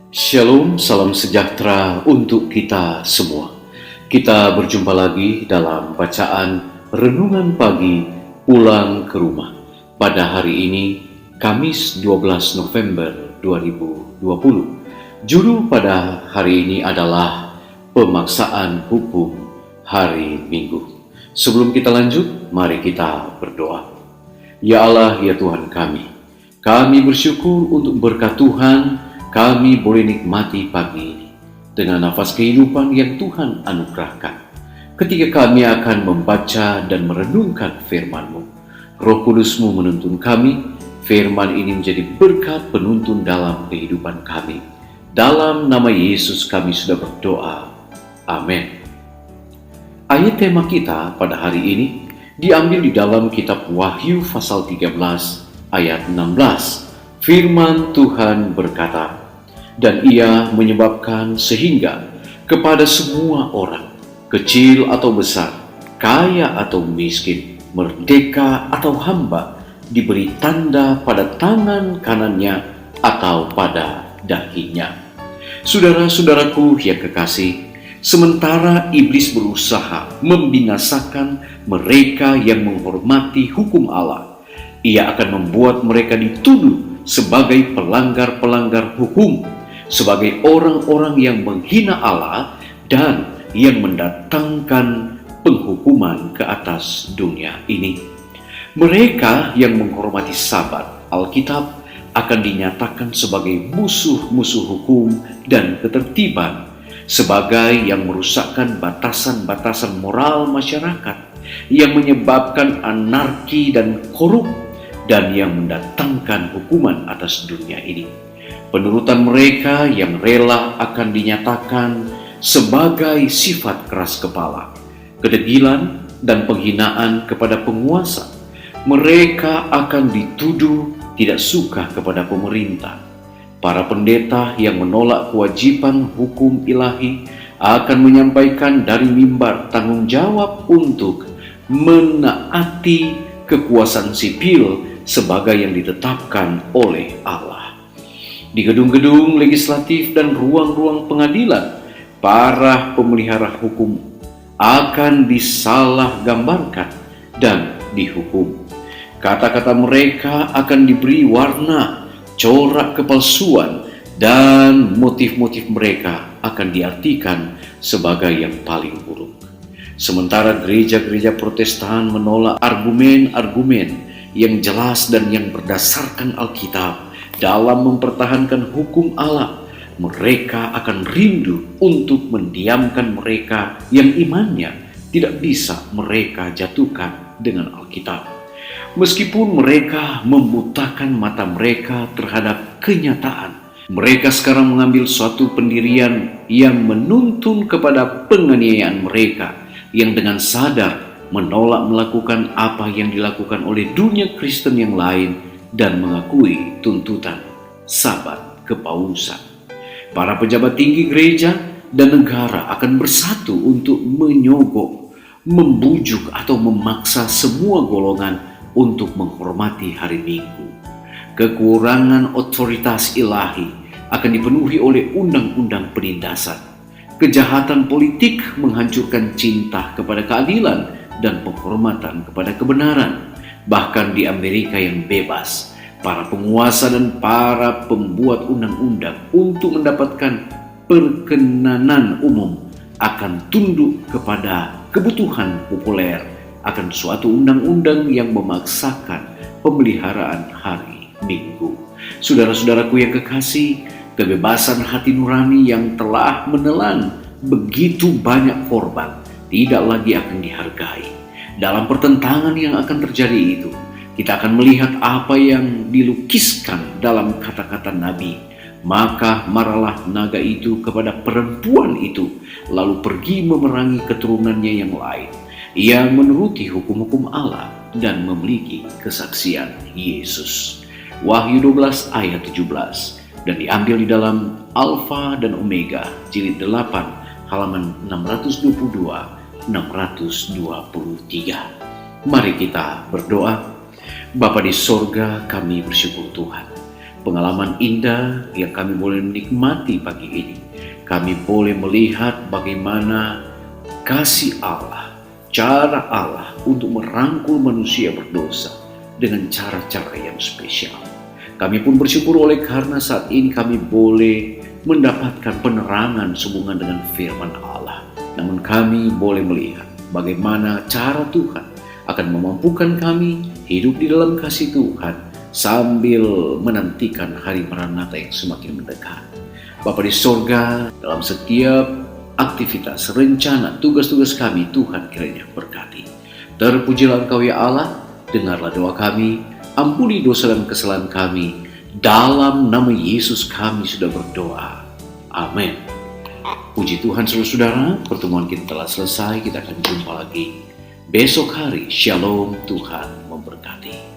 Shalom, salam sejahtera untuk kita semua. Kita berjumpa lagi dalam bacaan Renungan Pagi Pulang ke Rumah pada hari ini, Kamis 12 November 2020. Judul pada hari ini adalah Pemaksaan Hukum Hari Minggu. Sebelum kita lanjut, mari kita berdoa. Ya Allah, ya Tuhan kami bersyukur untuk berkat Tuhan. Kami boleh nikmati pagi ini dengan nafas kehidupan yang Tuhan anugerahkan. Ketika kami akan membaca dan merenungkan firman-Mu, Roh Kudus-Mu menuntun kami. Firman ini menjadi berkat penuntun dalam kehidupan kami. Dalam nama Yesus kami sudah berdoa. Amin. Ayat tema kita pada hari ini diambil di dalam kitab Wahyu pasal 13 ayat 16. Firman Tuhan berkata, "Dan ia menyebabkan sehingga kepada semua orang, kecil atau besar, kaya atau miskin, merdeka atau hamba, diberi tanda pada tangan kanannya atau pada dahinya." Saudara-saudaraku yang kekasih, sementara iblis berusaha membinasakan mereka yang menghormati hukum Allah, ia akan membuat mereka dituduh sebagai pelanggar-pelanggar hukum, sebagai orang-orang yang menghina Allah dan yang mendatangkan penghukuman ke atas dunia ini. Mereka yang menghormati Sabat, Alkitab, akan dinyatakan sebagai musuh-musuh hukum dan ketertiban, sebagai yang merusakkan batasan-batasan moral masyarakat, yang menyebabkan anarki dan korup, dan yang mendatangkan hukuman atas dunia ini. Penurutan mereka yang rela akan dinyatakan sebagai sifat keras kepala, kedegilan, dan penghinaan kepada penguasa. Mereka akan dituduh tidak suka kepada pemerintah. Para pendeta yang menolak kewajiban hukum ilahi akan menyampaikan dari mimbar tanggung jawab untuk menaati kekuasaan sipil sebagai yang ditetapkan oleh Allah. Di gedung-gedung legislatif dan ruang-ruang pengadilan, para pemelihara hukum akan disalahgambarkan dan dihukum. Kata-kata mereka akan diberi warna, corak kepalsuan, dan motif-motif mereka akan diartikan sebagai yang paling buruk. Sementara gereja-gereja Protestan menolak argumen-argumen yang jelas dan yang berdasarkan Alkitab dalam mempertahankan hukum Allah, mereka akan rindu untuk mendiamkan mereka yang imannya tidak bisa mereka jatuhkan dengan Alkitab. Meskipun mereka membutakan mata mereka terhadap kenyataan, mereka sekarang mengambil suatu pendirian yang menuntun kepada penganiayaan mereka, yang dengan sadar menolak melakukan apa yang dilakukan oleh dunia Kristen yang lain dan mengakui tuntutan Sabat kepausan. Para pejabat tinggi gereja dan negara akan bersatu untuk menyogok, membujuk atau memaksa semua golongan untuk menghormati hari Minggu. Kekurangan otoritas ilahi akan dipenuhi oleh undang-undang penindasan. Kejahatan politik menghancurkan cinta kepada keadilan dan penghormatan kepada kebenaran. Bahkan di Amerika yang bebas, para penguasa dan para pembuat undang-undang untuk mendapatkan perkenanan umum akan tunduk kepada kebutuhan populer akan suatu undang-undang yang memaksakan pemeliharaan hari Minggu. Saudara-saudaraku yang kekasih, kebebasan hati nurani yang telah menelan begitu banyak korban tidak lagi akan dihargai. Dalam pertentangan yang akan terjadi itu, kita akan melihat apa yang dilukiskan dalam kata-kata Nabi. Maka marahlah naga itu kepada perempuan itu, lalu pergi memerangi keturunannya yang lain. Ia menuruti hukum-hukum Allah dan memiliki kesaksian Yesus. Wahyu 12 ayat 17 dan diambil di dalam Alfa dan Omega jilid 8 halaman 622-623. Mari kita berdoa. Bapa di sorga, kami bersyukur Tuhan pengalaman indah yang kami boleh nikmati pagi ini. Kami boleh melihat bagaimana kasih Allah, cara Allah untuk merangkul manusia berdosa dengan cara-cara yang spesial. Kami pun bersyukur oleh karena saat ini kami boleh mendapatkan penerangan sehubungan dengan firman Allah. Namun kami boleh melihat bagaimana cara Tuhan akan memampukan kami hidup di dalam kasih Tuhan sambil menantikan hari Maranatha yang semakin mendekat. Bapa di sorga, dalam setiap aktivitas, rencana, tugas-tugas kami, Tuhan kiranya berkati. Terpujilah Engkau ya Allah, dengarlah doa kami, ampuni dosa dan kesalahan kami. Dalam nama Yesus kami sudah berdoa. Amin. Puji Tuhan saudara-saudara, pertemuan kita telah selesai, kita akan jumpa lagi besok hari. Shalom, Tuhan memberkati.